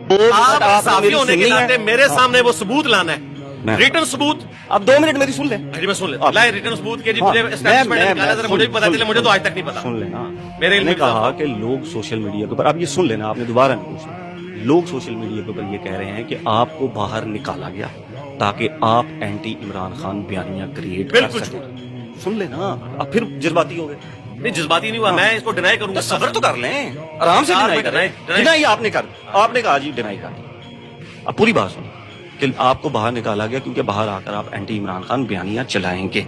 आप साफी होने के नाते मेरे सामने वो सबूत लाना है, रिटर्न सबूत। अब 2 मिनट मेरी सुन ले। जी मैं सुन ले, लाए रिटर्न सबूत के जी मुझे एस्टैब्लिशमेंट निकाला जरा, मुझे भी पता चले, मुझे तो आज तक नहीं पता। सुन ले। मेरे ने कहा कि लोग सोशल मीडिया के ऊपर, अब ये सुन लेना, आपने दोबारा नहीं पूछना, लोग सोशल मीडिया के ऊपर ये कह रहे हैं कि आपको बाहर निकाला गया ताकि आप एंटी इमरान खान बयानियां क्रिएट कर सकें। सुन लेना, अब फिर जज्बाती हो गए। नहीं जज्बाती नहीं हुआ, मैं इसको डिनाई करूंगा। सब्र तो कर लें, आराम से डिनाई कर रहे हैं। डिनाई आपने कहा जी डिनाई कर दी। अब पूरी बात सुनो कि आपको बाहर निकाला गया क्योंकि बाहर आकर आप एंटी इमरान खान बयानियां चलाएंगे।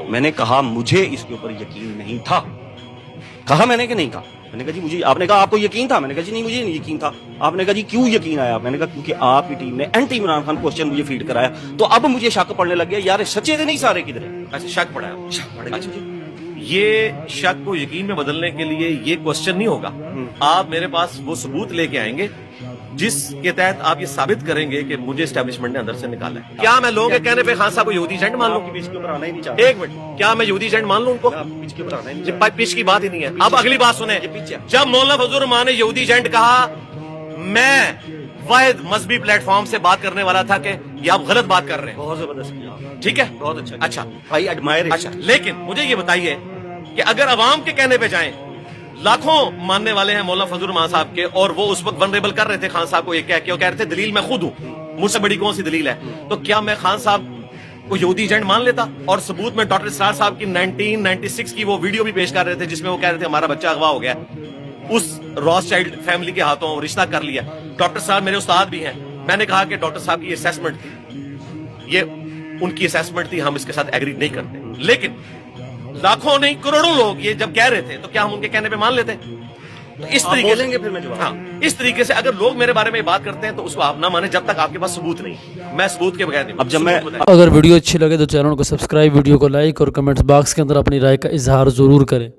मैंने कहा मुझे इसके ऊपर यकीन नहीं था। कहा मैंने कि नहीं कहा? मैंने कहा जी मुझे, आपने कहा आपको यकीन था? मैंने कहा जी नहीं मुझे नहीं यकीन था। आपने कहा जी क्यों यकीन आया? मैंने कहा क्योंकि आपकी टीम ने एंटी इमरान खान क्वेश्चन मुझे फीड कराया, तो अब मुझे शक पड़ने लग गया यार सच्चे थे नहीं सारे किधर है। अच्छा शक पड़ा है, शक पड़ेगा। अच्छा ये शक को यकीन में बदलने के लिए ये क्वेश्चन नहीं होगा, आप मेरे पास वो सबूत लेके आएंगे जिसके तहत आप ये साबित करेंगे कि मुझे एस्टैब्लिशमेंट ने अंदर से निकाला है। क्या मैं लोगों के कहने पे खान साहब को यहूदी एजेंट मान लूं? एक मिनट, क्या मैं यहूदी एजेंट मान लूं उनको? पिच की बात ही नहीं है। अब अगली बात सुने, जब मौलाना फजलुर रहमान ने यहूदी एजेंट कहा, मैं वाहिद मजहबी प्लेटफॉर्म से बात करने वाला था कि ये आप गलत बात कर रहे हैं। बहुत जबरदस्त, ठीक है, बहुत अच्छा। अच्छा भाई एडमायर। अच्छा लेकिन मुझे ये बताइए कि अगर अवाम के कहने पे जाएं, लाखों मानने वाले हैं मौलाना फजलुर रहमान साहब के, और वो उस वक्त वनरेबल कर रहे थे खान साहब को ये कह के, कह रहे थे दलील मैं खुद हूं, मुझसे बड़ी कौन सी दलील है? तो क्या मैं खान साहब को यहूदी एजेंट मान लेता? और सबूत में डॉक्टर इसरार साहब की 1996 की वो वीडियो भी पेश कर रहे थे जिसमें वो कह रहे थे हमारा बच्चा अगवा हो गया, उस रॉथस्चाइल्ड फैमिली के हाथों रिश्ता कर लिया। डॉक्टर साहब मेरे उस्ताद भी हैं। मैंने कहा कि डॉक्टर साहब की असेसमेंट थी, ये उनकी असेसमेंट थी, हम इसके साथ एग्री नहीं करते। लेकिन लाखों नहीं करोड़ों लोग ये जब कह रहे थे तो क्या हम उनके कहने पे मान लेते? तो इस तरीके से फिर मैं हाँ, इस तरीके से अगर लोग मेरे बारे में बात करते हैं तो उसको आप ना माने जब तक आपके पास सबूत नहीं। मैं सबूत के बगैर नहीं। अब जब मैं अगर वीडियो अच्छी लगे तो चैनल को सब्सक्राइब, वीडियो को लाइक और कमेंट्स बॉक्स के अंदर अपनी राय का इजहार जरूर करें।